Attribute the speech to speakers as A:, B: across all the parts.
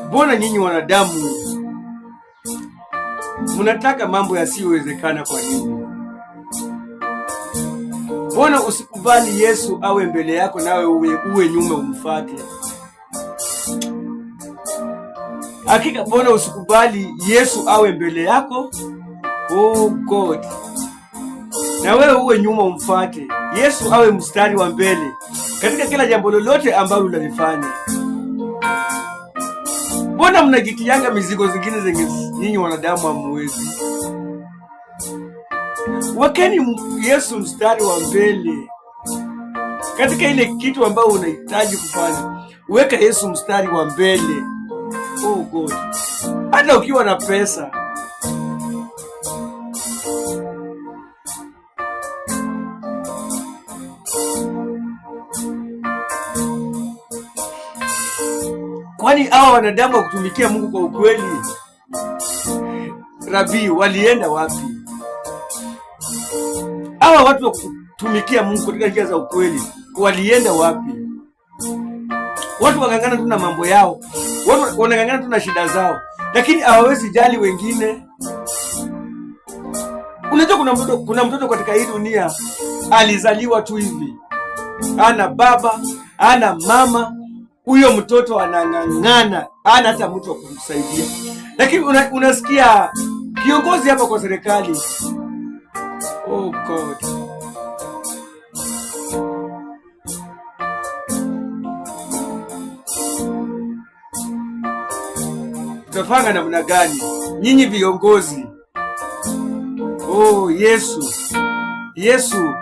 A: Mbona nyinyi wanadamu mnataka mambo yasiyowezekana? Kwa nini? Mbona usikubali Yesu awe mbele yako nawe uwe nyuma umfuate? Hakika mbona usikubali Yesu awe mbele yako, oh God, na wewe uwe nyuma umfuate? Yesu awe mstari wa mbele katika kila jambo lolote ambalo unalifanya. Mbona mnajitianga mizigo zingine zenye nyinyi wanadamu hamuwezi? Wakeni Yesu mstari wa mbele katika ile kitu ambayo unahitaji kufanya. Weka Yesu mstari wa mbele. Oh God. Hata ukiwa na pesa, kwani hawa wanadamu wa kutumikia Mungu kwa ukweli, Rabi, walienda wapi? Hawa watu wa kutumikia Mungu katika njia za ukweli walienda wapi? Watu wangangana tu na mambo yao, watu wanangangana tu na shida zao, lakini hawawezi jali wengine. Unajua kuna mtoto katika hii dunia alizaliwa tu hivi, ana baba, ana mama. Huyo mtoto anang'ang'ana, hana hata mtu wa kumsaidia. Lakini unasikia kiongozi hapa kwa serikali, oh God, tutafanya namna gani nyinyi viongozi? Oh Yesu, Yesu,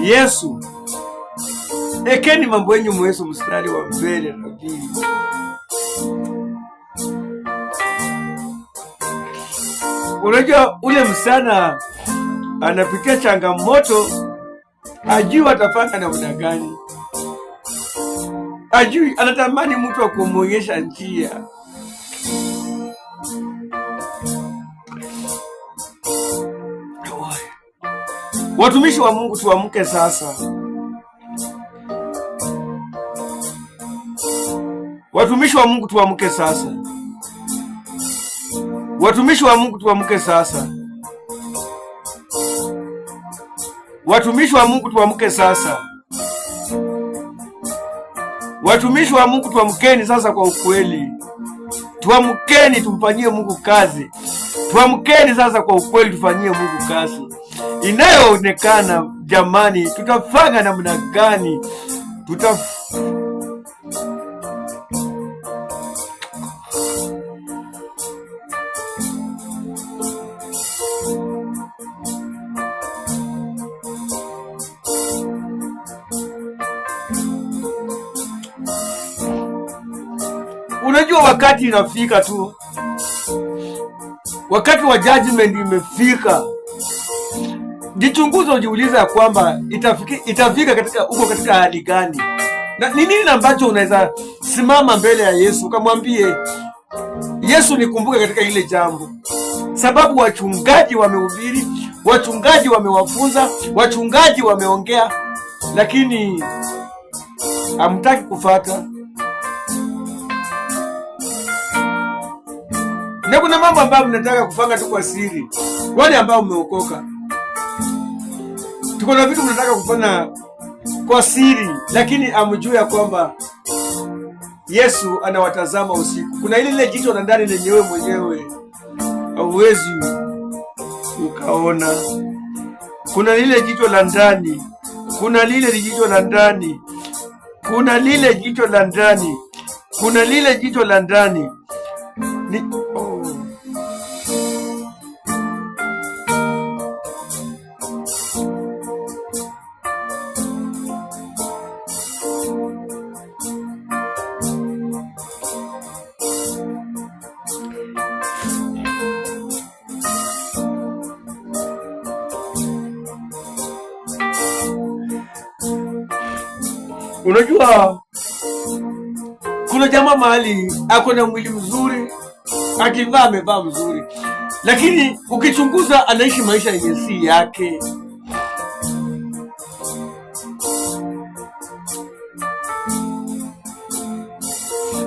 A: Yesu, ekeni mambo yenyu mwesu mstari wa mbele. Nabii, unajua ule msana anapitia changamoto, ajui atafanya namna gani, ajui, anatamani mtu wa kumwonyesha njia. Watumishi wa Mungu, tuamke sasa. Watumishi wa Mungu, tuamke sasa. Watumishi wa Mungu, tuamke sasa. Watumishi wa Mungu, tuamke sasa. Watumishi wa Mungu, tuamkeni sasa kwa ukweli. Tuamkeni tumfanyie Mungu kazi. Tuamkeni sasa kwa ukweli, tufanyie Mungu kazi inayoonekana. Jamani, tutafanya namna gani? Unajua wakati inafika tu, wakati wa judgment imefika. Jichunguze, ujiulize ya kwamba itafika katika hali gani, na ni nini ambacho unaweza simama mbele ya Yesu ukamwambie Yesu, nikumbuke katika ile jambo. Sababu wachungaji wamehubiri, wachungaji wamewafunza, wachungaji wameongea, lakini hamtaki kufuata. Na kuna mambo ambayo mnataka kufanya tu kwa siri. Wale ambao umeokoka, tuko na vitu mnataka kufanya kwa siri, lakini amjue ya kwamba Yesu anawatazama usiku. Kuna ile jicho la ndani lenye wewe mwenyewe hauwezi ukaona. Kuna lile jicho la ndani, kuna lile jicho la ndani, kuna lile jicho la ndani, kuna lile jicho la ndani. Unajua kuna jamaa mahali ako na mwili mzuri, akivaa amevaa mzuri, lakini ukichunguza anaishi maisha yenye si yake.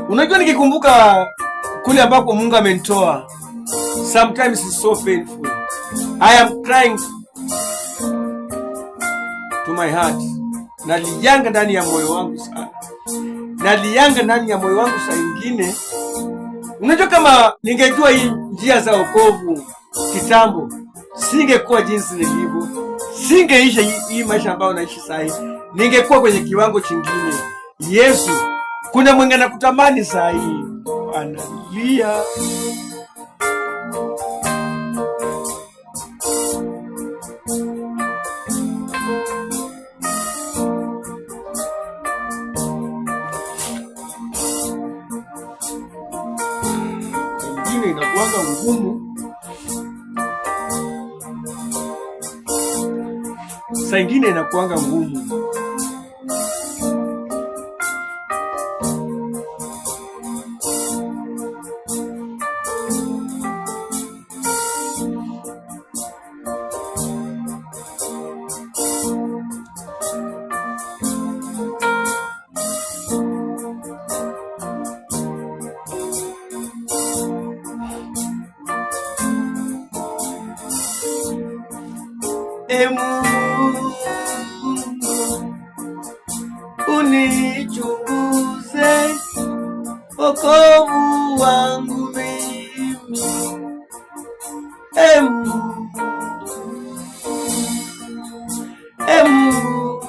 A: Unajua nikikumbuka kule ambako Mungu amenitoa. Sometimes it's so painful. I am crying to my heart. Nalianga ndani ya moyo wangu sana. Nalianga ndani ya moyo wangu saa ingine. Unajua kama ningejua hii njia za wokovu kitambo, singekuwa jinsi nilivyo. Singeisha hii maisha ambayo naishi sasa hivi. Ningekuwa kwenye kiwango chingine. Yesu, kuna mwenye anakutamani saa hii. Haleluya. Ingine inakuanga ngumu. Saa ingine inakuanga ngumu. Mungu unichunguze, wokovu wangu mimi. Mungu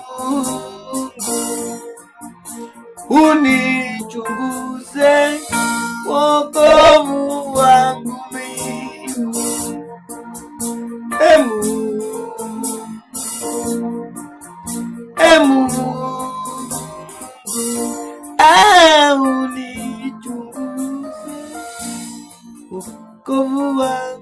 A: unichunguze, wokovu wangu mimi. Unichunguze, wokovu wangu